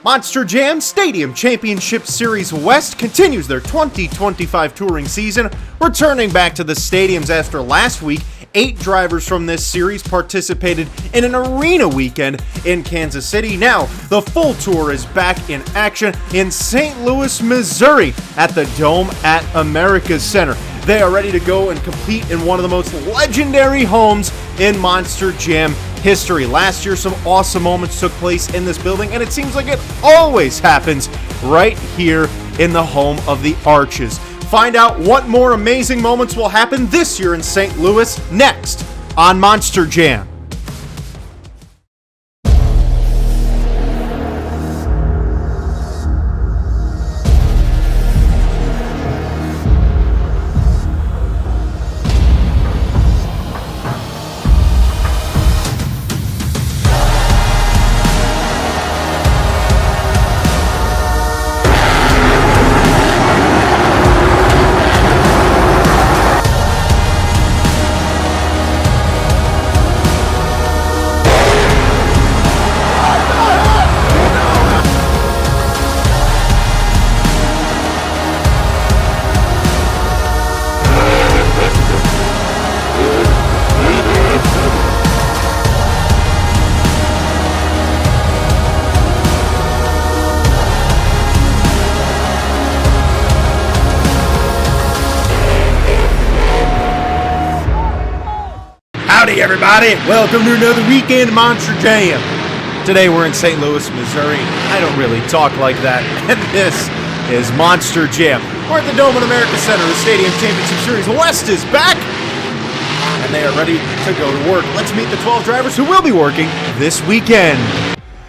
Monster Jam Stadium Championship Series West continues their 2025 touring season, returning back to the stadiums after last week. 8 drivers from this series participated in an arena weekend in Kansas City. Now, the full tour is back in action in St. Louis, Missouri at the Dome at America's Center. They are ready to go and compete in one of the most legendary homes in Monster Jam history. Last year, some awesome moments took place in this building, and it seems like it always happens right here in the home of the Arches. Find out what more amazing moments will happen this year in St. Louis next on Monster Jam. Howdy everybody, welcome to another weekend Monster Jam. Today we're in St. Louis, Missouri. I don't really talk like that, and this is Monster Jam. We're at the Dome at America's Center. The Stadium Championship Series West is back, and they are ready to go to work. Let's meet the 12 drivers who will be working this weekend.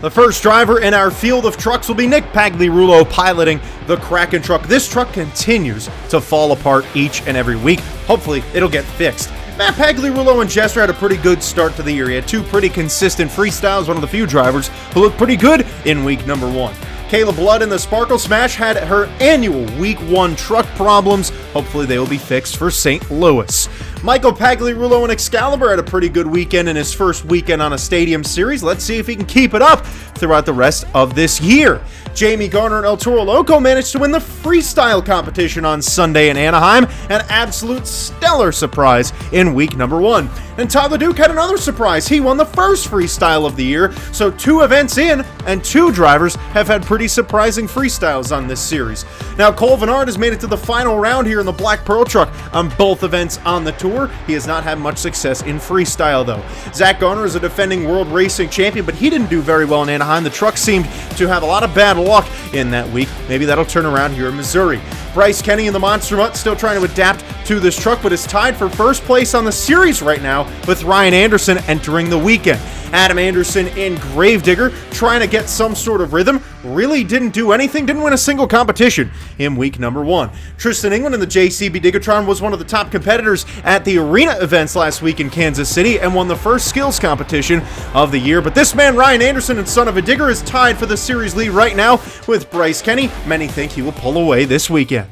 The first driver in our field of trucks will be Nick Pagliarulo piloting the Kraken truck. This truck continues to fall apart each and every week. Hopefully it'll get fixed. Matt Pagliarulo and Jester had a pretty good start to the year. He had 2 pretty consistent freestyles, one of the few drivers who looked pretty good in week number 1. Kayla Blood in the Sparkle Smash had her annual week 1 truck problems. Hopefully they will be fixed for St. Louis. Michael Pagliarulo in Excalibur had a pretty good weekend in his first weekend on a stadium series. Let's see if he can keep it up throughout the rest of this year. Jamie Garner and El Toro Loco managed to win the freestyle competition on Sunday in Anaheim, an absolute stellar surprise in week number 1. And Todd LeDuc had another surprise. He won the first freestyle of the year, so 2 events in, and 2 drivers have had pretty surprising freestyles on this series. Now, Cole Vennard has made it to the final round here in the Black Pearl truck on both events on the tour. He has not had much success in freestyle, though. Zach Garner is a defending world racing champion, but he didn't do very well in Anaheim. The truck seemed to have a lot of bad luck in that week. Maybe that'll turn around here in Missouri. Bryce Kenny in the Monster Mutt still trying to adapt to this truck, but is tied for first place on the series right now with Ryan Anderson entering the weekend. Adam Anderson in Gravedigger trying to get some sort of rhythm. Really didn't do anything, didn't win a single competition in week number 1. Tristan England in the JCB Diggatron was one of the top competitors at the arena events last week in Kansas City and won the first skills competition of the year. But this man, Ryan Anderson and Son of a Digger, is tied for the series lead right now with Bryce Kenny. Many think he will pull away this weekend.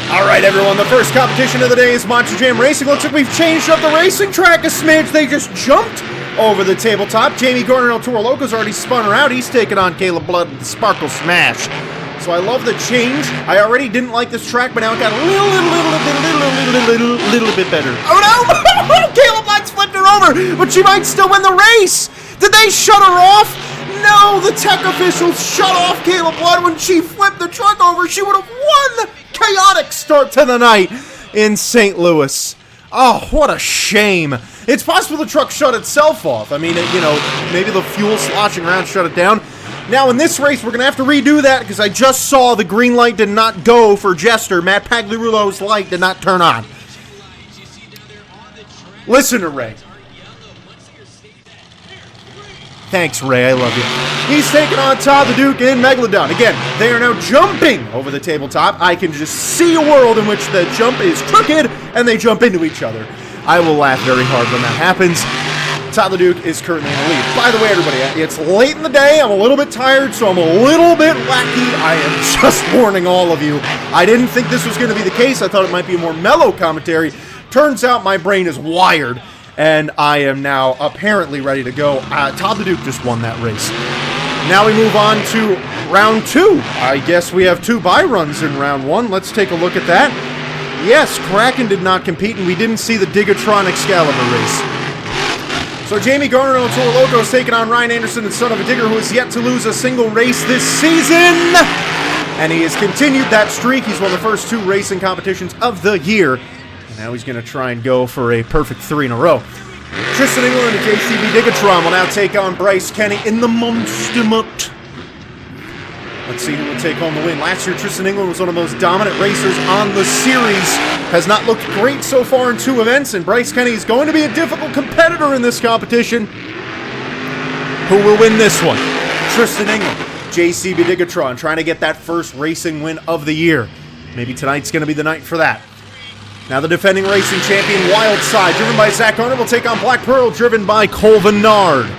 Alright everyone, the first competition of the day is Monster Jam Racing. Looks like we've changed up the racing track a smidge. They just jumped over the tabletop. Jamie Garner and El Toro Loco's already spun her out. He's taking on Caleb Blood with the Sparkle Smash. So I love the change. I already didn't like this track, but now it got a little bit better. Oh no! Caleb Blood's flipped her over, but she might still win the race. Did they shut her off? No, the tech officials shut off Caleb Blood when she flipped the truck over. She would have won. Chaotic start to the night in St. Louis. Oh, what a shame. It's possible the truck shut itself off. I mean, maybe the fuel sloshing around shut it down. Now, in this race, we're going to have to redo that because I just saw the green light did not go for Jester. Matt Pagliarulo's light did not turn on. Listen to Ray. Thanks, Ray. I love you. He's taking on Todd LeDuc and Megalodon. Again, they are now jumping over the tabletop. I can just see a world in which the jump is crooked and they jump into each other. I will laugh very hard when that happens. Todd LeDuc is currently in the lead. By the way, everybody, it's late in the day. I'm a little bit tired, so I'm a little bit wacky. I am just warning all of you. I didn't think this was going to be the case. I thought it might be a more mellow commentary. Turns out my brain is wired. And I am now apparently ready to go. Todd LeDuc just won that race. Now we move on to round 2. I guess we have 2 bye runs in round 1. Let's take a look at that. Yes, Kraken did not compete, and we didn't see the Digatron Excalibur race. So Jamie Garner and El Toro Loco is taking on Ryan Anderson and Son of a Digger, who has yet to lose a single race this season. And he has continued that streak. He's won the first 2 racing competitions of the year. And now he's going to try and go for a perfect 3 in a row. Tristan England and JCB Digatron will now take on Bryce Kenny in the Monster Mutt. Let's see who will take home the win. Last year, Tristan England was one of the most dominant racers on the series. Has not looked great so far in 2 events, and Bryce Kenny is going to be a difficult competitor in this competition. Who will win this one? Tristan England, JCB Digatron, trying to get that first racing win of the year. Maybe tonight's going to be the night for that. Now the defending racing champion, Wild Side, driven by Zach Garner, will take on Black Pearl, driven by Cole Vennard.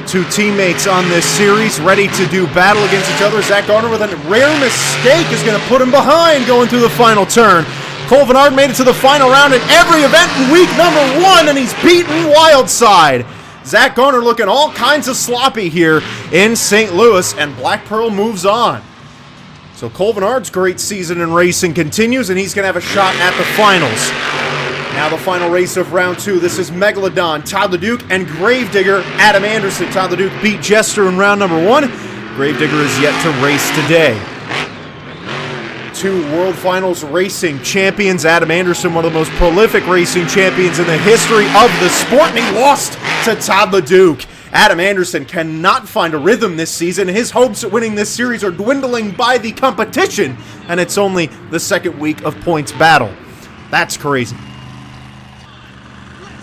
2 teammates on this series, ready to do battle against each other. Zach Garner, with a rare mistake, is going to put him behind going through the final turn. Cole Vennard made it to the final round in every event in week number 1, and he's beaten Wild Side. Zach Garner looking all kinds of sloppy here in St. Louis, and Black Pearl moves on. So Cole Vennard's great season in racing continues, and he's going to have a shot at the finals. Now the final race of round 2. This is Megalodon, Todd LeDuc, and Gravedigger, Adam Anderson. Todd LeDuc beat Jester in round number 1. Gravedigger is yet to race today. 2 World Finals racing champions. Adam Anderson, one of the most prolific racing champions in the history of the sport, and he lost to Todd LeDuc. Adam Anderson cannot find a rhythm this season. His hopes at winning this series are dwindling by the competition, and it's only the 2nd week of points battle. That's crazy.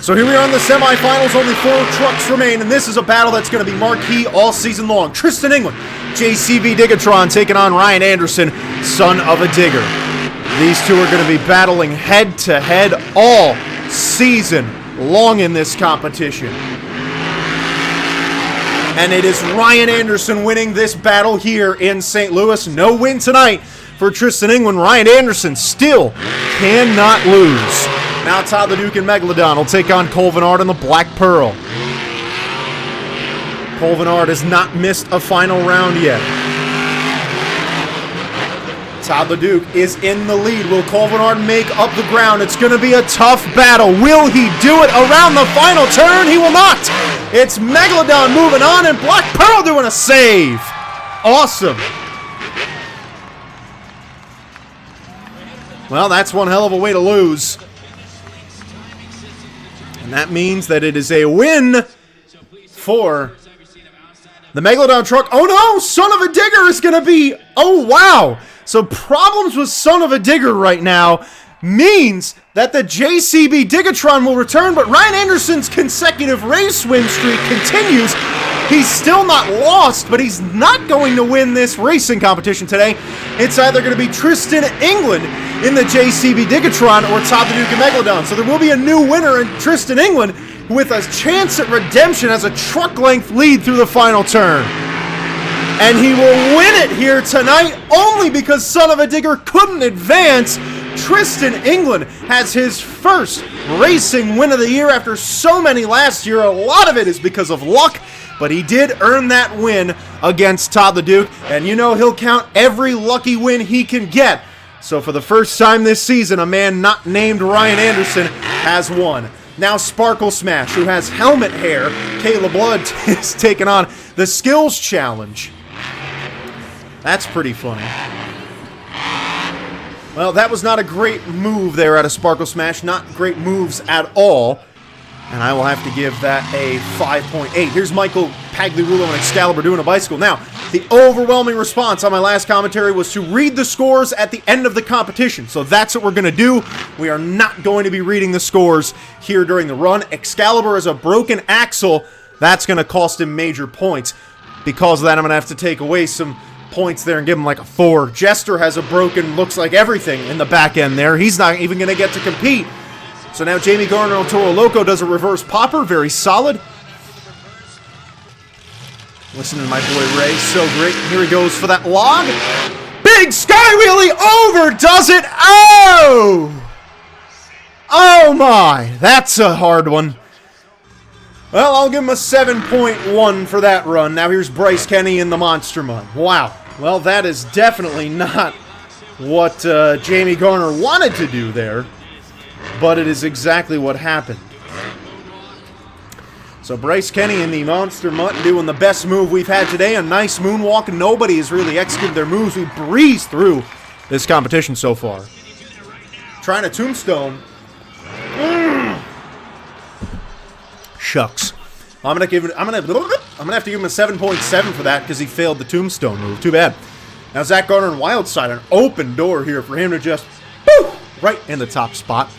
So here we are in the semifinals. Only 4 trucks remain, and this is a battle that's going to be marquee all season long. Tristan England, JCB Digatron, taking on Ryan Anderson, Son of a Digger. These 2 are going to be battling head-to-head all season long in this competition. And it is Ryan Anderson winning this battle here in St. Louis. No win tonight for Tristan England. Ryan Anderson still cannot lose. Now Todd LeDuc and Megalodon will take on Cole Vennard and the Black Pearl. Cole Vennard has not missed a final round yet. Todd LeDuc is in the lead. Will Cole Vennard make up the ground? It's going to be a tough battle. Will he do it around the final turn? He will not. It's Megalodon moving on, and Black Pearl doing a save. Awesome. Well, that's one hell of a way to lose. And that means that it is a win for the Megalodon truck. Oh no, Son of a Digger is going to be, oh wow. So problems with Son of a Digger right now means that the JCB Digatron will return, but Ryan Anderson's consecutive race win streak continues. He's still not lost, but he's not going to win this racing competition today. It's either going to be Tristan England in the JCB Digatron or Todd LeDuc and Megalodon. So there will be a new winner in Tristan England with a chance at redemption as a truck-length lead through the final turn. And he will win it here tonight only because Son of a Digger couldn't advance. Tristan England has his first racing win of the year after so many last year. A lot of it is because of luck, but he did earn that win against Todd LeDuc, and you know he'll count every lucky win he can get. So for the first time this season, a man not named Ryan Anderson has won. Now Sparkle Smash, who has helmet hair, Kayla Blood is taking on the Skills Challenge. That's pretty funny. Well, that was not a great move there out of Sparkle Smash. Not great moves at all. And I will have to give that a 5.8. Here's Michael Pagliarulo and Excalibur doing a bicycle. Now, the overwhelming response on my last commentary was to read the scores at the end of the competition. So that's what we're going to do. We are not going to be reading the scores here during the run. Excalibur is a broken axle. That's going to cost him major points. Because of that, I'm going to have to take away some points there and give him like a 4. Jester has a broken, looks like everything in the back end there. He's not even going to get to compete. So now Jamie Garner and El Toro Loco does a reverse popper. Very solid. Listen to my boy Ray. So great. Here he goes for that log. Big sky wheelie overdoes it. Oh! Oh my. That's a hard one. Well, I'll give him a 7.1 for that run. Now here's Bryce Kenny in the Monster Mud. Wow. Well, that is definitely not what Jamie Garner wanted to do there, but it is exactly what happened. So Bryce Kenny in the Monster Mutt doing the best move we've had today, a nice moonwalk. Nobody has really executed their moves. We breezed through this competition so far. Trying a tombstone. Shucks. I'm gonna have to give him a 7.7 for that because he failed the tombstone move. Too bad. Now Zach Garner and Wildside, an open door here for him to just right in the top spot.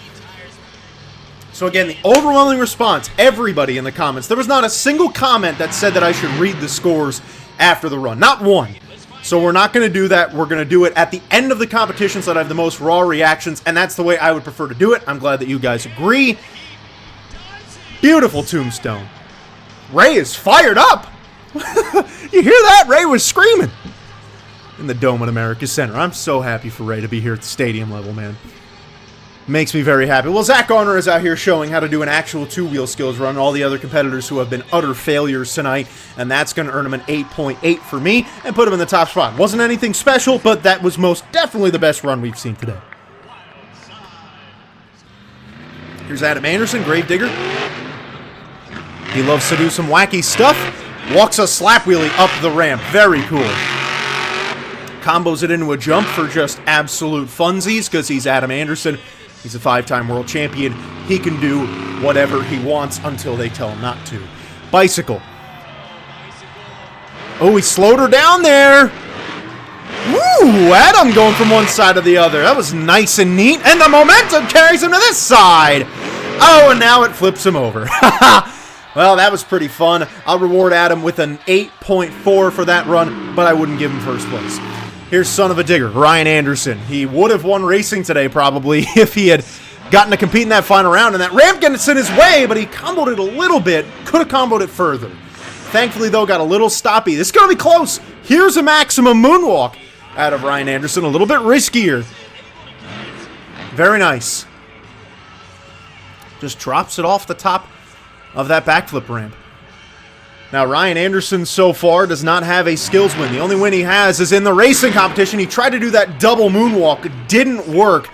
So again, the overwhelming response, everybody in the comments, there was not a single comment that said that I should read the scores after the run. Not one. So we're not going to do that. We're going to do it at the end of the competition so that I have the most raw reactions, and that's the way I would prefer to do it. I'm glad that you guys agree. Beautiful tombstone. Ray is fired up. You hear that? Ray was screaming in the Dome at America Center. I'm so happy for Ray to be here at the stadium level, man. Makes me very happy. Well, Zach Garner is out here showing how to do an actual two-wheel skills run. All the other competitors who have been utter failures tonight, and that's going to earn him an 8.8 for me and put him in the top spot. Wasn't anything special, but that was most definitely the best run we've seen today. Here's Adam Anderson, Gravedigger. He loves to do some wacky stuff. Walks a slap wheelie up the ramp. Very cool. Combos it into a jump for just absolute funsies because he's Adam Anderson. He's a 5-time world champion. He can do whatever he wants until they tell him not to. Bicycle. Oh, he slowed her down there. Woo! Adam going from one side to the other. That was nice and neat. And the momentum carries him to this side. Oh, and now it flips him over. Well, that was pretty fun. I'll reward Adam with an 8.4 for that run, but I wouldn't give him first place. Here's son of a digger, Ryan Anderson. He would have won racing today, probably, if he had gotten to compete in that final round. And that ramp gets in his way, but he comboed it a little bit. Could have comboed it further. Thankfully, though, got a little stoppy. This is going to be close. Here's a maximum moonwalk out of Ryan Anderson. A little bit riskier. Very nice. Just drops it off the top of that backflip ramp. Now, Ryan Anderson so far does not have a skills win. The only win he has is in the racing competition. He tried to do that double moonwalk. It didn't work.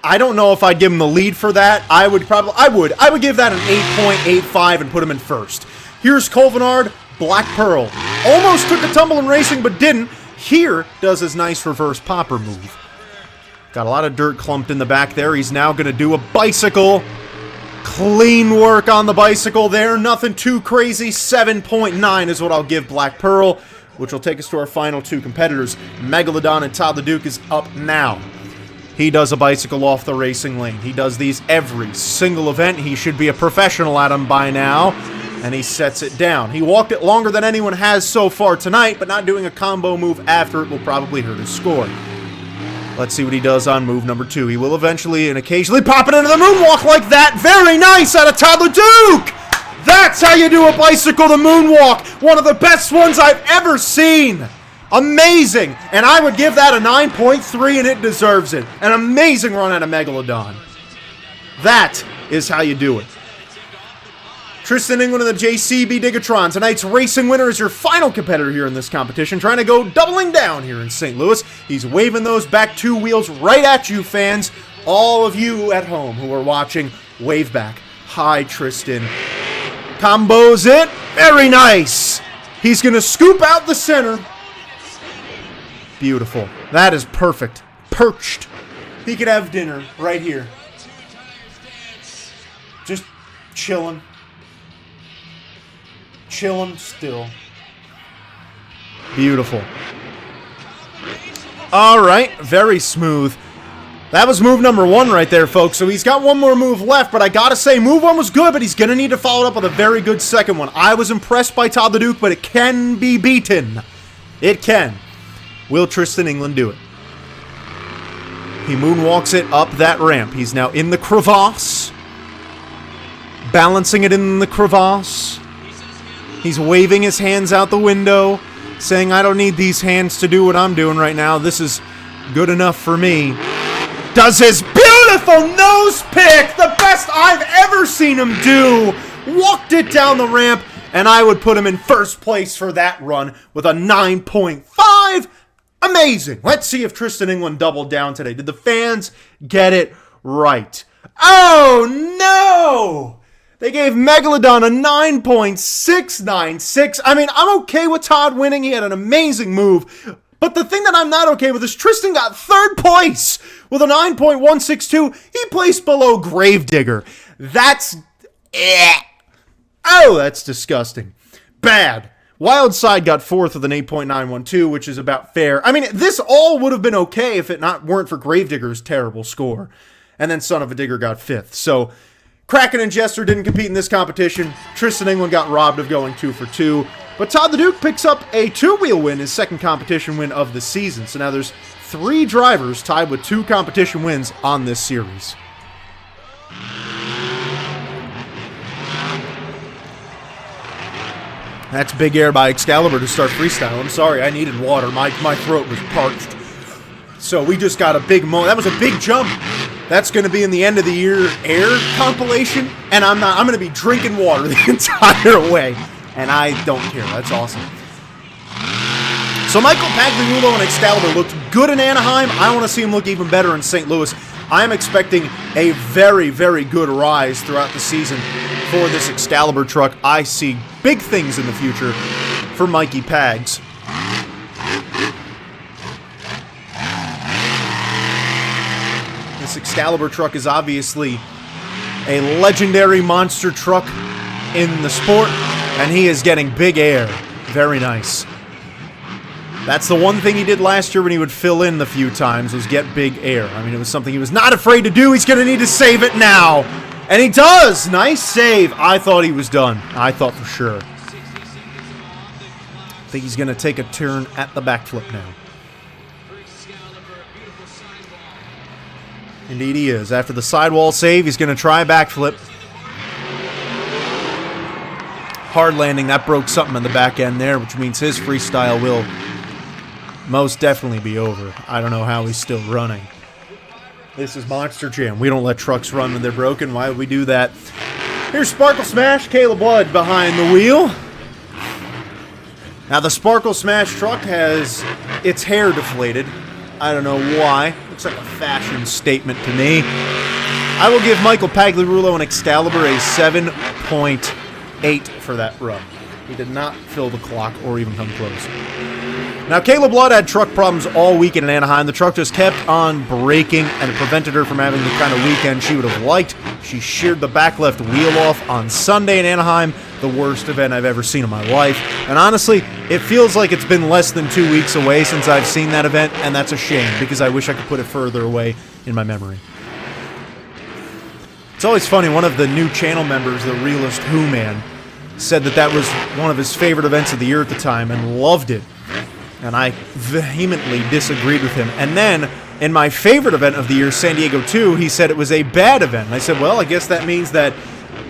I don't know if I'd give him the lead for that. I would give that an 8.85 and put him in first. Here's Colvinard, Black Pearl. Almost took a tumble in racing, but didn't. Here does his nice reverse popper move. Got a lot of dirt clumped in the back there. He's now going to do a bicycle. Clean work on the bicycle there. Nothing too crazy. 7.9 is what I'll give Black Pearl, which will take us to our final two competitors. Megalodon and Todd LeDuc is up now. He does a bicycle off the racing lane. He does these every single event. He should be a professional at them by now. And he sets it down. He walked it longer than anyone has so far tonight, but not doing a combo move after it will probably hurt his score. Let's see what he does on move number 2. He will eventually and occasionally pop it into the moonwalk like that. Very nice out of Todd LeDuc! That's how you do a bicycle the moonwalk. One of the best ones I've ever seen. Amazing. And I would give that a 9.3, and it deserves it. An amazing run out of Megalodon. That is how you do it. Tristan England of the JCB Digatron, tonight's racing winner, is your final competitor here in this competition, trying to go doubling down here in St. Louis. He's waving those back two wheels right at you, fans. All of you at home who are watching, wave back. Hi, Tristan. Combos it. Very nice. He's going to scoop out the center. Beautiful. That is perfect. Perched. He could have dinner right here. Just chilling. Chilling still. Beautiful. All right, very smooth. That was move number 1 right there, folks. So he's got one more move left, but I gotta say, move 1 was good, but he's gonna need to follow it up with a very good second one. I was impressed by Todd LeDuc, but it can be beaten. It can. Will Tristan England do it? He moonwalks it up that ramp. He's now in the crevasse. Balancing it in the crevasse. He's waving his hands out the window, saying, I don't need these hands to do what I'm doing right now. This is good enough for me. Does his beautiful nose pick, the best I've ever seen him do. walked it down the ramp, and I would put him in first place for that run with a 9.5. Amazing. Let's see if Tristan England doubled down today. Did the fans get it right? Oh, no! They gave Megalodon a 9.696. I mean, I'm okay with Todd winning. He had an amazing move. But the thing that I'm not okay with is Tristan got third place with a 9.162. He placed below Gravedigger. That's... Oh, that's disgusting. Bad. Wildside got fourth with an 8.912, which is about fair. I mean, this all would have been okay if it weren't for Gravedigger's terrible score. And then Son of a Digger got fifth. So, Kraken and Jester didn't compete in this competition. Tristan England got robbed of going 2 for 2. But Todd the Duke picks up a 2-wheel win, his second competition win of the season. So now there's 3 drivers tied with 2 competition wins on this series. That's big air by Excalibur to start freestyle. I'm sorry, I needed water. My throat was parched. So we just got a big moment. That was a big jump. That's going to be in the end of the year air compilation, and I'm going to be drinking water the entire way, and I don't care. That's awesome. So Michael Pagliarulo and Excalibur looked good in Anaheim. I want to see him look even better in St. Louis. I'm expecting a very, very good rise throughout the season for this Excalibur truck. I see big things in the future for Mikey Pags. This Excalibur truck is obviously a legendary monster truck in the sport, and he is getting big air. Very nice. That's the one thing he did last year when he would fill in the few times, was get big air. I mean, it was something he was not afraid to do. He's going to need to save it now. And he does! Nice save. I thought he was done. I thought for sure. I think he's going to take a turn at the backflip now. Indeed he is. After the sidewall save, he's going to try a backflip. Hard landing. That broke something in the back end there, which means his freestyle will most definitely be over. I don't know how he's still running. This is Monster Jam. We don't let trucks run when they're broken. Why would we do that? Here's Sparkle Smash, Caleb Blood behind the wheel. Now the Sparkle Smash truck has its hair deflated. I don't know why. Looks like a fashion statement to me. I will give Michael Pagliarulo and Excalibur a 7.8 for that run. He did not fill the clock or even come close. Now, Caleb Blood had truck problems all weekend in Anaheim. The truck just kept on breaking, and it prevented her from having the kind of weekend she would have liked. She sheared the back left wheel off on Sunday in Anaheim, the worst event I've ever seen in my life. And honestly, it feels like it's been less than 2 weeks away since I've seen that event, and that's a shame, because I wish I could put it further away in my memory. It's always funny, one of the new channel members, the Realist Who Man, said that was one of his favorite events of the year at the time and loved it. And I vehemently disagreed with him. And then, in my favorite event of the year, San Diego 2, he said it was a bad event. And I said, well, I guess that means that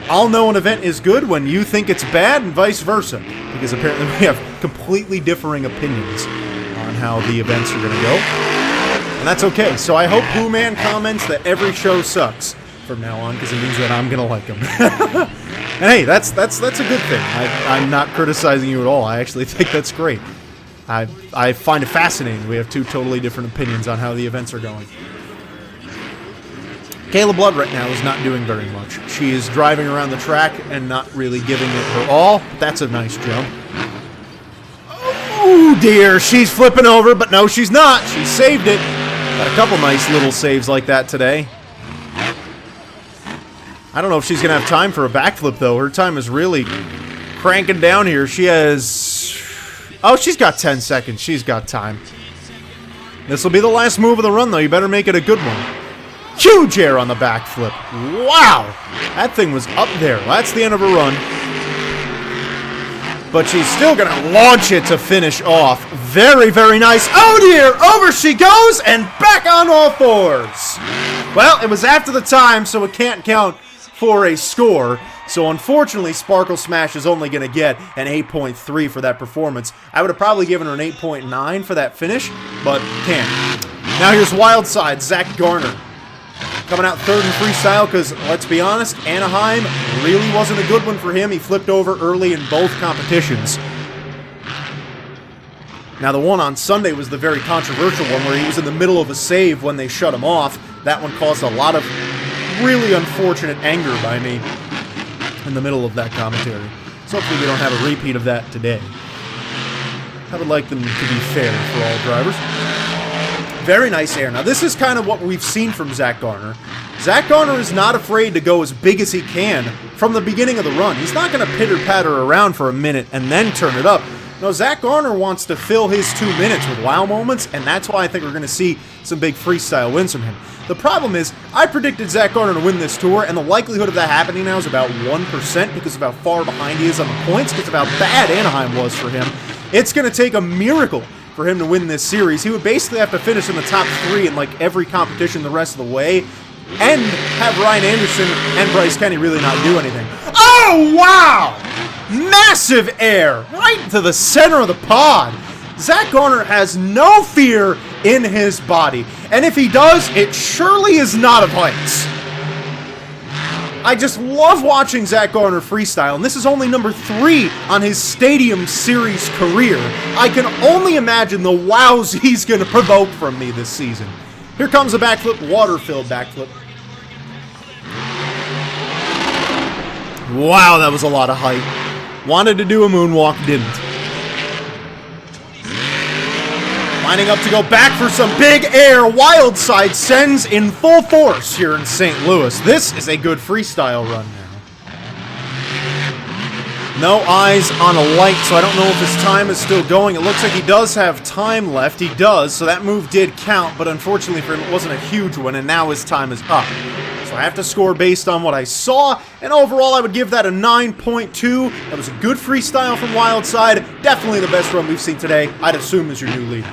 I'll know an event is good when you think it's bad, and vice versa. Because apparently we have completely differing opinions on how the events are going to go. And that's okay. So I hope Blue Man comments that every show sucks from now on, because it means that I'm going to like them. And hey, that's a good thing. I'm not criticizing you at all. I actually think that's great. I find it fascinating. We have 2 totally different opinions on how the events are going. Caleb Blood right now is not doing very much. She is driving around the track and not really giving it her all. But that's a nice jump. Oh dear, she's flipping over, but no, she's not. She saved it. Got a couple nice little saves like that today. I don't know if she's going to have time for a backflip, though. Her time is really cranking down here. She has... Oh, she's got 10 seconds. She's got time. This will be the last move of the run, though. You better make it a good one. Huge air on the backflip. Wow! That thing was up there. That's the end of her run. But she's still going to launch it to finish off. Very, very nice. Oh, dear! Over she goes, and back on all fours. Well, it was after the time, so it can't count for a score. So unfortunately, Sparkle Smash is only going to get an 8.3 for that performance. I would have probably given her an 8.9 for that finish, but can't. Now here's Wildside, Zach Garner. Coming out third in freestyle because, let's be honest, Anaheim really wasn't a good one for him. He flipped over early in both competitions. Now, the one on Sunday was the very controversial one where he was in the middle of a save when they shut him off. That one caused a lot of really unfortunate anger by me in the middle of that commentary. So hopefully we don't have a repeat of that today. I would like them to be fair for all drivers. Very nice air. Now, this is kind of what we've seen from Zach Garner. Zach Garner is not afraid to go as big as he can from the beginning of the run. He's not going to pitter-patter around for a minute and then turn it up. No, Zach Garner wants to fill his 2 minutes with wow moments, and that's why I think we're going to see some big freestyle wins from him. The problem is, I predicted Zach Garner to win this tour, and the likelihood of that happening now is about 1% because of how far behind he is on the points, because of how bad Anaheim was for him. It's going to take a miracle for him to win this series. He would basically have to finish in the top 3 in like every competition the rest of the way, and have Ryan Anderson and Bryce Kenny really not do anything. Oh, wow! Massive air right to the center of the pod. Zach Garner has no fear in his body, and if he does, it surely is not of heights. I just love watching Zach Garner freestyle, and this is only number 3 on his Stadium Series career. I can only imagine the wows he's going to provoke from me this season. Here comes a backflip, water-filled backflip. Wow, that was a lot of height. Wanted to do a moonwalk, didn't. Lining up to go back for some big air. Wildside sends in full force here in St. Louis. This is a good freestyle run now. No eyes on a light, so I don't know if his time is still going. It looks like he does have time left. He does, so that move did count, but unfortunately for him, it wasn't a huge one, and now his time is up. So I have to score based on what I saw, and overall I would give that a 9.2. That was a good freestyle from Wildside. Definitely the best run we've seen today, I'd assume is your new leader.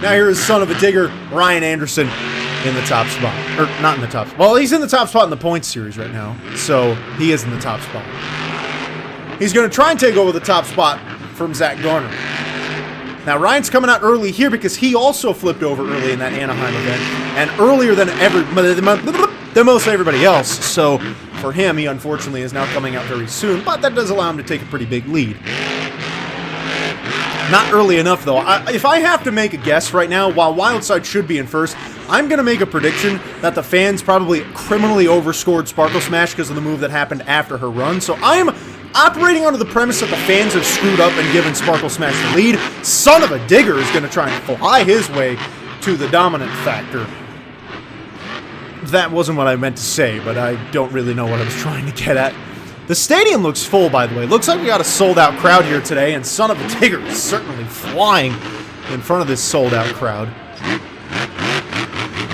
Now here is son of a digger, Ryan Anderson, in the top spot. Or, not in the top spot. Well, he's in the top spot in the points series right now, so he is in the top spot. He's going to try and take over the top spot from Zach Garner. Now, Ryan's coming out early here because he also flipped over early in that Anaheim event, and earlier than most everybody else, so for him, he unfortunately is now coming out very soon, but that does allow him to take a pretty big lead. Not early enough, though. If I have to make a guess right now, while Wildside should be in first, I'm going to make a prediction that the fans probably criminally overscored Sparkle Smash because of the move that happened after her run. So I'm operating under the premise that the fans have screwed up and given Sparkle Smash the lead. Son of a digger is going to try and fly his way to the dominant factor. That wasn't what I meant to say, but I don't really know what I was trying to get at. The stadium looks full, by the way. Looks like we got a sold-out crowd here today, and son of a digger is certainly flying in front of this sold-out crowd.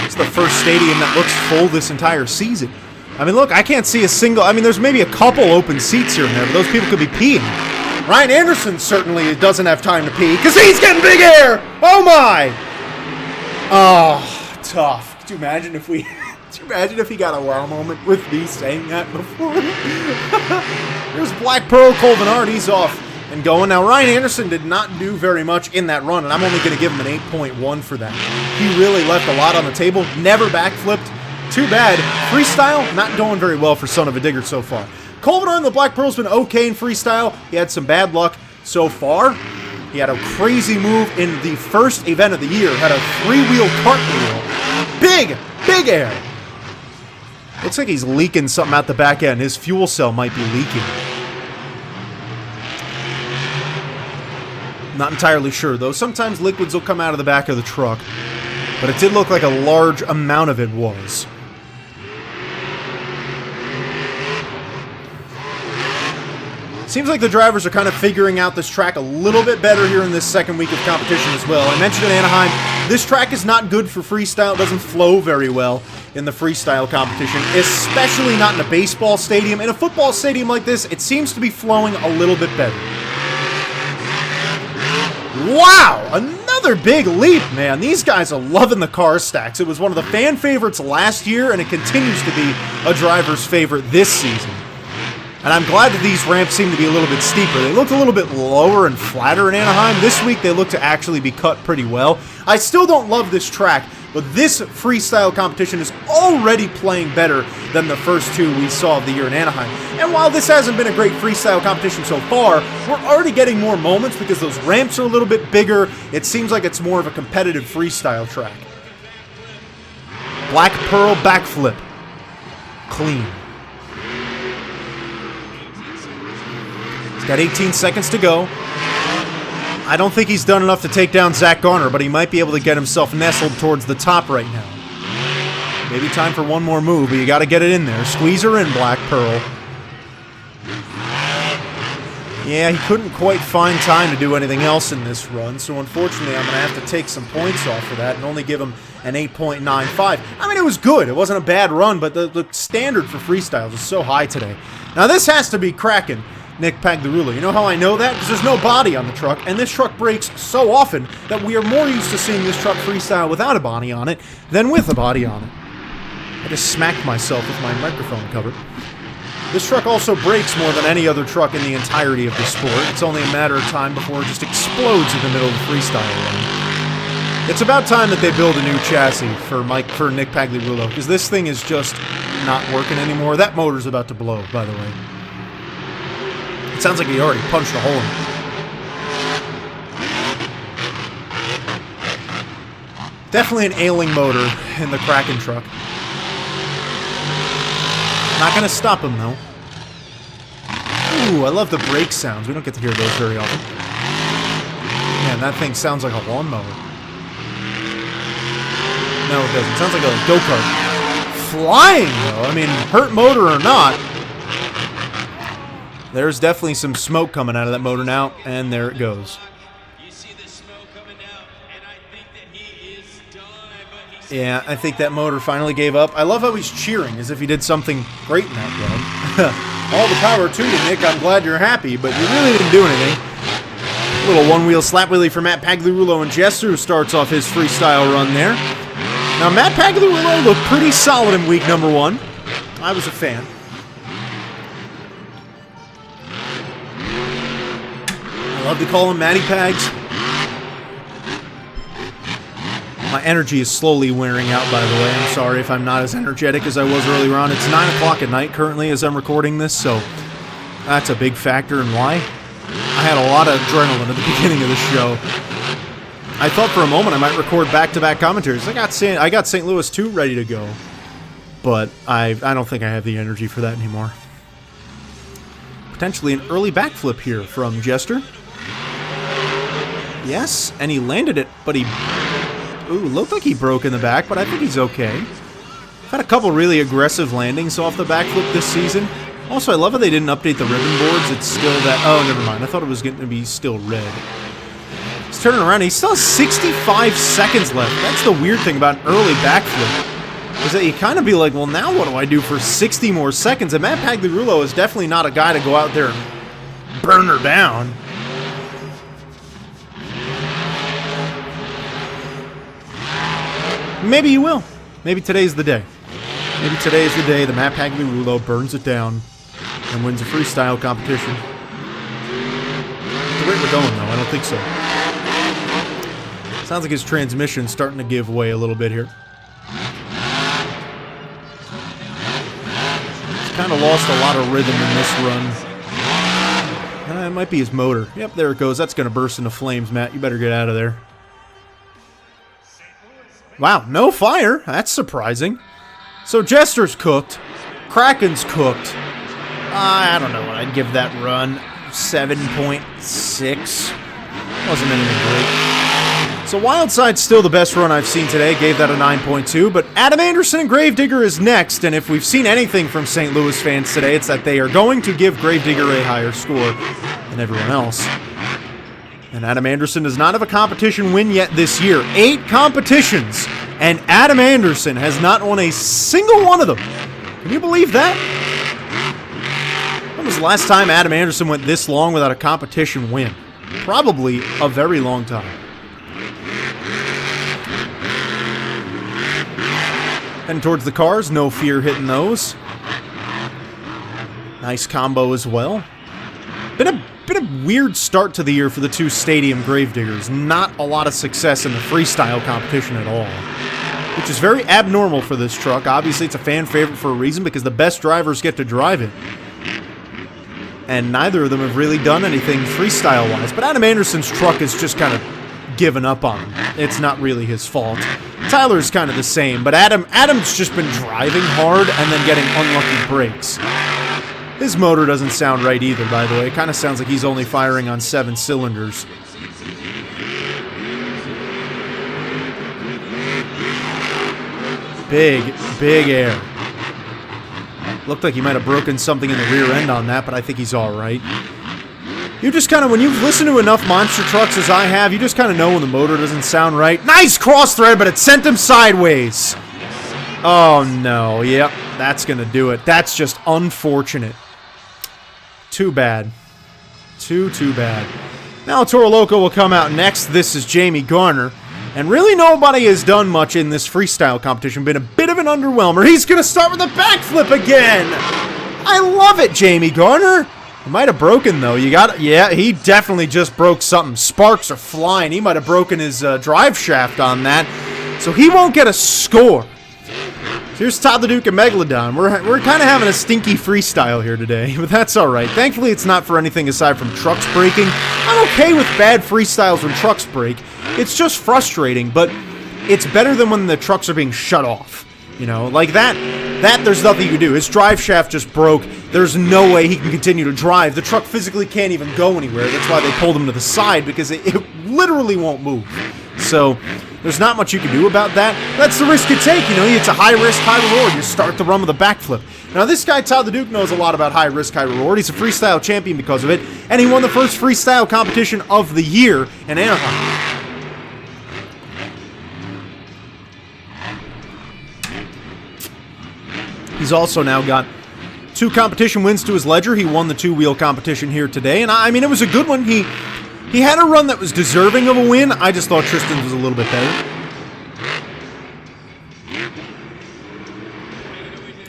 It's the first stadium that looks full this entire season. I mean, look, I can't see a single... I mean, there's maybe a couple open seats here and there, but those people could be peeing. Ryan Anderson certainly doesn't have time to pee, because he's getting big air! Oh, my! Oh, tough. Could you imagine if we... Imagine if he got a wow moment with me saying that before. Here's Black Pearl Colvinard. He's off and going. Now, Ryan Anderson did not do very much in that run, and I'm only going to give him an 8.1 for that. He really left a lot on the table. Never backflipped. Too bad. Freestyle, not going very well for son of a digger so far. Colvinard and the Black Pearl's been okay in freestyle. He had some bad luck so far. He had a crazy move in the first event of the year. Had a 3-wheel cartwheel. Big air. Looks like he's leaking something out the back end. His fuel cell might be leaking. Not entirely sure, though. Sometimes liquids will come out of the back of the truck. But it did look like a large amount of it was. Seems like the drivers are kind of figuring out this track a little bit better here in this second week of competition as well. I mentioned in Anaheim, this track is not good for freestyle. It doesn't flow very well in the freestyle competition, especially not in a baseball stadium. In a football stadium like this, it seems to be flowing a little bit better. Wow! Another big leap, man. These guys are loving the car stacks. It was one of the fan favorites last year, and it continues to be a driver's favorite this season. And I'm glad that these ramps seem to be a little bit steeper. They looked a little bit lower and flatter in Anaheim. This week, they look to actually be cut pretty well. I still don't love this track but this freestyle competition is already playing better than the first two we saw of the year in Anaheim. And while this hasn't been a great freestyle competition so far, we're already getting more moments because those ramps are a little bit bigger. It seems like it's more of a competitive freestyle track. Black Pearl backflip. Clean. He's got 18 seconds to go. I don't think he's done enough to take down Zach Garner, but he might be able to get himself nestled towards the top right now. Maybe time for one more move, but you got to get it in there. Squeeze her in, Black Pearl. Yeah, he couldn't quite find time to do anything else in this run, so unfortunately I'm going to have to take some points off of that and only give him an 8.95. I mean, it was good. It wasn't a bad run, but the standard for freestyles is so high today. Now, this has to be cracking Nick Pagliarulo. You know how I know that? Because there's no body on the truck, and this truck breaks so often that we are more used to seeing this truck freestyle without a body on it than with a body on it. I just smacked myself with my microphone cover. This truck also breaks more than any other truck in the entirety of the sport. It's only a matter of time before it just explodes in the middle of the freestyle run. It's about time that they build a new chassis for Nick Pagliarulo, because this thing is just not working anymore. That motor's about to blow, by the way. It sounds like he already punched a hole in it. Definitely an ailing motor in the Kraken truck. Not going to stop him, though. Ooh, I love the brake sounds. We don't get to hear those very often. Man, that thing sounds like a lawnmower. No, it doesn't. It sounds like a go-kart. Flying, though. I mean, hurt motor or not, there's definitely some smoke coming out of that motor now, and there it goes. You see the smoke coming out, and I think that he is done, but he's... Yeah, I think that motor finally gave up. I love how he's cheering as if he did something great in that run. All the power to you, Nick. I'm glad you're happy, but you really didn't do anything. A little one-wheel slap wheelie for Matt Pagliarulo, and Jester starts off his freestyle run there. Now, Matt Pagliarulo looked pretty solid in week number 1. I was a fan. I love to call him Matty Pags. My energy is slowly wearing out, by the way. I'm sorry if I'm not as energetic as I was earlier on. It's 9 o'clock at night currently as I'm recording this, so that's a big factor in why. I had a lot of adrenaline at the beginning of the show. I thought for a moment I might record back-to-back commentaries. I got St. Louis 2 ready to go, but I don't think I have the energy for that anymore. Potentially an early backflip here from Jester. Yes, and he landed it, but he... Ooh, looked like he broke in the back, but I think he's okay. Had a couple really aggressive landings off the backflip this season. Also, I love how they didn't update the ribbon boards. It's still that... Oh, never mind. I thought it was going to be still red. He's turning around. He still has 65 seconds left. That's the weird thing about an early backflip. Is that you kind of be like, well, now what do I do for 60 more seconds? And Matt Pagliarulo is definitely not a guy to go out there and burn her down. Maybe you will. Maybe today's the day. Maybe today's the day that Matt Pagliarulo burns it down and wins a freestyle competition. The rate we're going, though, I don't think so. Sounds like his transmission's starting to give way a little bit here. He's kind of lost a lot of rhythm in this run. It might be his motor. Yep, there it goes. That's going to burst into flames, Matt. You better get out of there. Wow, no fire. That's surprising. So Jester's cooked. Kraken's cooked. I don't know what I'd give that run. 7.6. Wasn't anything great. So Wildside's still the best run I've seen today. Gave that a 9.2. But Adam Anderson and Gravedigger is next. And if we've seen anything from St. Louis fans today, it's that they are going to give Gravedigger a higher score than everyone else. And Adam Anderson does not have a competition win yet this year. 8 competitions, and Adam Anderson has not won a single one of them. Can you believe that? When was the last time Adam Anderson went this long without a competition win? Probably a very long time. Heading towards the cars, no fear hitting those. Nice combo as well. Been a weird start to the year for the 2 Stadium Gravediggers. Not a lot of success in the freestyle competition at all. which is very abnormal for this truck. Obviously, it's a fan favorite for a reason because the best drivers get to drive it. And neither of them have really done anything freestyle-wise. But Adam Anderson's truck has just kind of given up on him. It's not really his fault. Tyler's kind of the same, but Adam's just been driving hard and then getting unlucky breaks. His motor doesn't sound right either, by the way. It kind of sounds like he's only firing on 7 cylinders. Big air. Looked like he might have broken something in the rear end on that, but I think he's all right. You just kind of, when you've listened to enough monster trucks as I have, you just kind of know when the motor doesn't sound right. Nice cross thread, but it sent him sideways. Oh, no. Yep, that's going to do it. That's just unfortunate. Too bad. Too bad. Now Toro Loco will come out next. This is Jamie Garner. And really nobody has done much in this freestyle competition. Been a bit of an underwhelmer. He's going to start with a backflip again. I love it, Jamie Garner. He might have broken, though. Yeah, he definitely just broke something. Sparks are flying. He might have broken his drive shaft on that. So he won't get a score. Here's Todd the Duke and Megalodon. We're kind of having a stinky freestyle here today, but that's all right. Thankfully, it's not for anything aside from trucks breaking. I'm okay with bad freestyles when trucks break. It's just frustrating, but it's better than when the trucks are being shut off. You know, like that there's nothing you can do. His drive shaft just broke. There's no way he can continue to drive. The truck physically can't even go anywhere. That's why they pulled him to the side, because it literally won't move. So there's not much you can do about that. That's the risk you take, you know. It's a high risk, high reward. You start the run with a backflip. Now, this guy, Todd the Duke, knows a lot about high risk, high reward. He's a freestyle champion because of it, and he won the first freestyle competition of the year in Anaheim. He's also now got 2 competition wins to his ledger. He won the 2-wheel competition here today, and I mean, it was a good one. He had a run that was deserving of a win. I just thought Tristan's was a little bit better.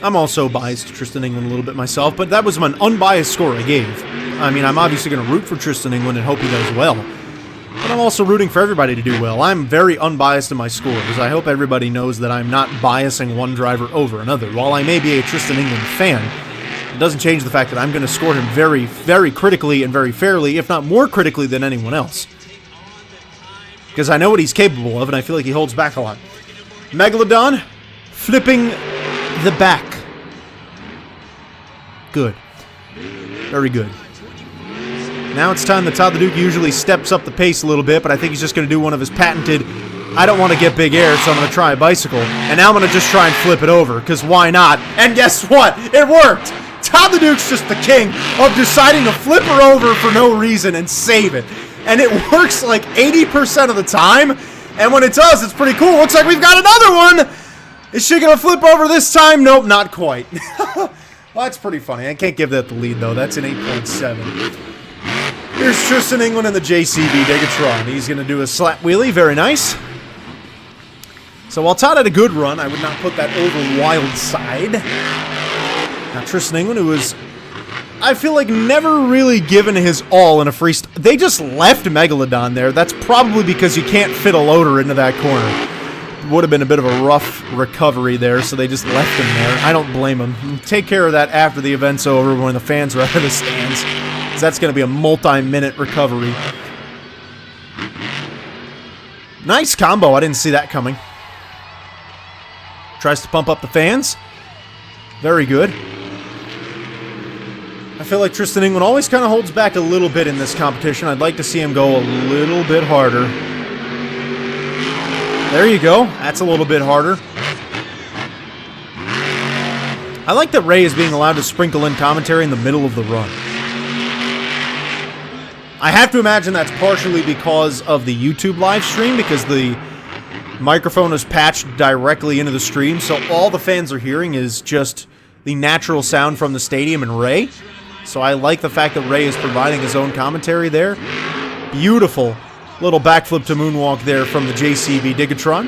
I'm also biased to Tristan England a little bit myself, but that was an unbiased score I gave. I mean, I'm obviously going to root for Tristan England and hope he does well. But I'm also rooting for everybody to do well. I'm very unbiased in my scores. I hope everybody knows that I'm not biasing one driver over another. While I may be a Tristan England fan, it doesn't change the fact that I'm going to score him very, very critically and very fairly, if not more critically than anyone else. Because I know what he's capable of, and I feel like he holds back a lot. Megalodon, flipping the back. Good. Very good. Now it's time that Todd the Duke usually steps up the pace a little bit, but I think he's just going to do one of his patented, I don't want to get big air, so I'm going to try a bicycle. And now I'm going to just try and flip it over, because why not? And guess what? It worked! Todd the Duke's just the king of deciding to flip her over for no reason and save it. And it works like 80% of the time, and when it does, it's pretty cool. Looks like we've got another one! Is she going to flip over this time? Nope, not quite. Well, that's pretty funny. I can't give that the lead, though. That's an 8.7. Here's Tristan England in the JCB Degatron. He's going to do a slap wheelie. Very nice. So while Todd had a good run, I would not put that over wild side. Now Tristan England, who was, I feel like, never really given his all in a freestyle. They just left Megalodon there. That's probably because you can't fit a loader into that corner. Would have been a bit of a rough recovery there, so they just left him there. I don't blame him. Take care of that after the event's over when the fans are out of the stands. That's going to be a multi-minute recovery. Nice combo. I didn't see that coming. Tries to pump up the fans. Very good. I feel like Tristan England always kind of holds back a little bit in this competition. I'd like to see him go a little bit harder. There you go. That's a little bit harder. I like that Ray is being allowed to sprinkle in commentary in the middle of the run. I have to imagine that's partially because of the YouTube live stream, because the microphone is patched directly into the stream, so all the fans are hearing is just the natural sound from the stadium and Ray. So I like the fact that Ray is providing his own commentary there. Beautiful little backflip to moonwalk there from the JCB Degatron.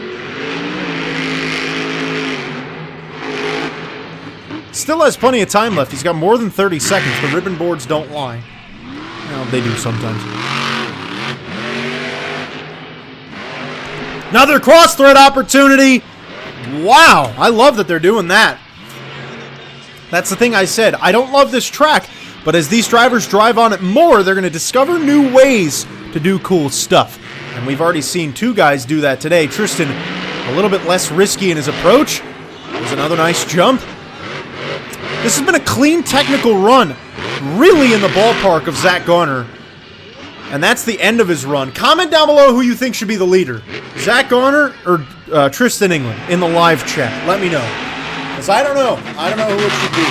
Still has plenty of time left. He's got more than 30 seconds. The ribbon boards don't lie. Well, they do sometimes. Another cross thread opportunity. Wow, I love that they're doing that. That's the thing I said. I don't love this track, but as these drivers drive on it more, they're going to discover new ways to do cool stuff. And we've already seen two guys do that today. Tristan, a little bit less risky in his approach. There's another nice jump. This has been a clean technical run, really in the ballpark of Zach Garner. And that's the end of his run. Comment down below who you think should be the leader. Zach Garner or Tristan England in the live chat. Let me know. Because I don't know. I don't know who it should be.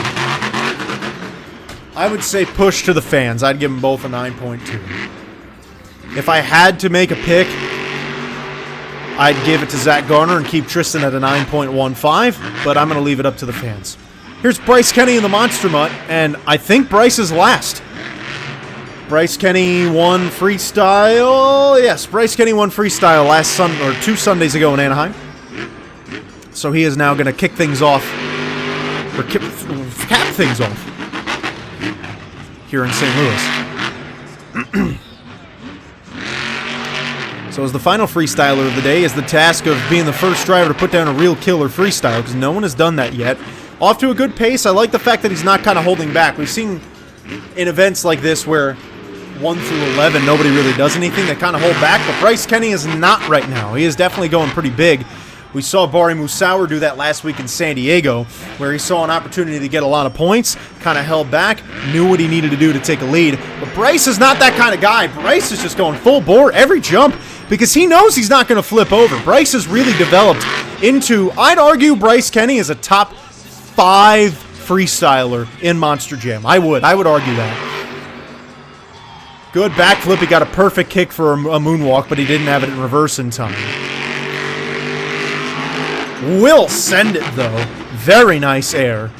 I would say push to the fans. I'd give them both a 9.2. If I had to make a pick, I'd give it to Zach Garner and keep Tristan at a 9.15, but I'm going to leave it up to the fans. Here's Bryce Kenny in the Monster Mutt, and I think Bryce is last. Bryce Kenny won freestyle. Yes, Bryce Kenny won freestyle last Sunday, or 2 Sundays ago in Anaheim. So he is now going to kick things off, or cap things off here in St. Louis. So as the final freestyler of the day is the task of being the first driver to put down a real killer freestyle, because no one has done that yet. Off to a good pace. I like the fact that he's not kind of holding back. We've seen in events like this where 1 through 11, nobody really does anything. They kind of hold back, but Bryce Kenny is not right now. He is definitely going pretty big. We saw Bari Musauer do that last week in San Diego, where he saw an opportunity to get a lot of points, kind of held back, knew what he needed to do to take a lead. But Bryce is not that kind of guy. Bryce is just going full bore every jump because he knows he's not going to flip over. Bryce has really developed into, I'd argue Bryce Kenny is a top 5 freestyler in Monster Jam. I would argue that. Good backflip. He got a perfect kick for a moonwalk, but he didn't have it in reverse in time. Will send it, though. Very nice air.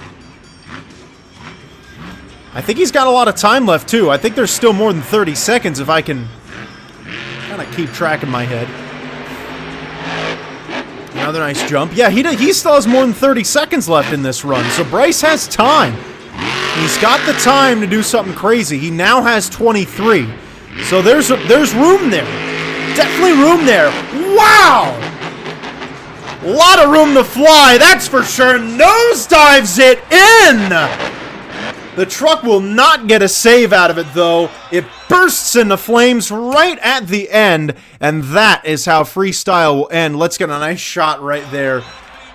I think he's got a lot of time left, too. I think there's still more than 30 seconds if I can kind of keep track in my head. Another nice jump. Yeah, he still has more than 30 seconds left in this run, so Bryce has time. He's got the time to do something crazy. He now has 23. So there's room there. Definitely room there. Wow! A lot of room to fly, that's for sure. Nosedives it in! The truck will not get a save out of it, though. It bursts into flames right at the end, and that is how freestyle will end. Let's get a nice shot right there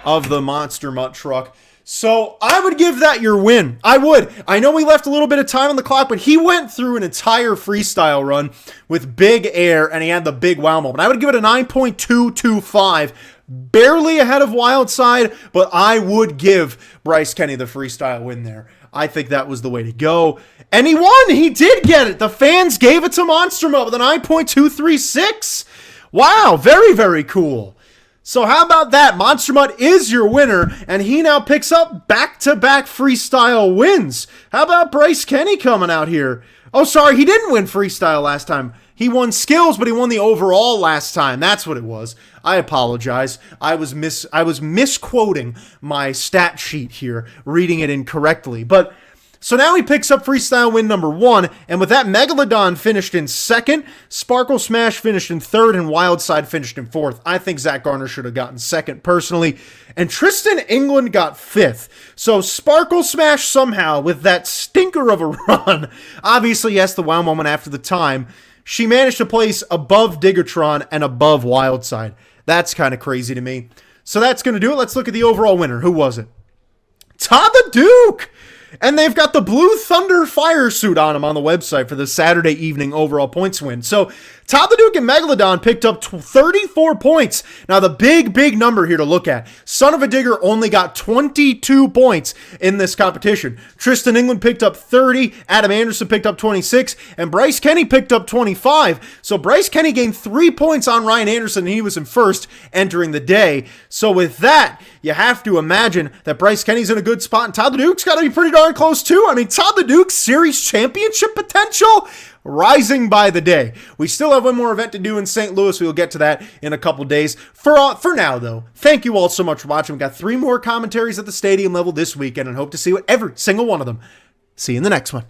of the Monster Mutt truck. So I would give that your win. I would. I know we left a little bit of time on the clock, but he went through an entire freestyle run with big air, and he had the big wow moment. I would give it a 9.225. Barely ahead of Wildside, but I would give Bryce Kenny the freestyle win there. I think that was the way to go. And he won! He did get it! The fans gave it to Monster Mutt with a 9.236. Wow, very, very cool. So how about that? Monster Mutt is your winner, and he now picks up back-to-back freestyle wins. How about Bryce Kenny coming out here? Oh, sorry, he didn't win freestyle last time. He won skills, but he won the overall last time. That's what it was. I apologize. I was misquoting my stat sheet here, reading it incorrectly. But so now he picks up freestyle win number 1, and with that, Megalodon finished in 2nd, Sparkle Smash finished in 3rd, and Wildside finished in 4th. I think Zach Garner should have gotten 2nd personally, and Tristan England got 5th. So Sparkle Smash somehow, with that stinker of a run, obviously yes, the wow moment after the time, she managed to place above Diggertron and above Wildside. That's kind of crazy to me. So that's going to do it. Let's look at the overall winner. Who was it? Todd the Duke! And they've got the Blue Thunder fire suit on him on the website for the Saturday evening overall points win. So Todd the Duke and Megalodon picked up 34 points. Now the big number here to look at. Son of a Digger only got 22 points in this competition. Tristan England picked up 30. Adam Anderson picked up 26. And Bryce Kenny picked up 25. So Bryce Kenny gained 3 points on Ryan Anderson, and he was in first entering the day. So with that, you have to imagine that Bryce Kenny's in a good spot, and Todd the Duke's got to be pretty darn close too. I mean, Todd the Duke's series championship potential rising by the day. We still have one more event to do in St. Louis. We'll get to that in a couple days. For now, though, thank you all so much for watching. We've got 3 more commentaries at the stadium level this weekend, and hope to see you at every single one of them. See you in the next one.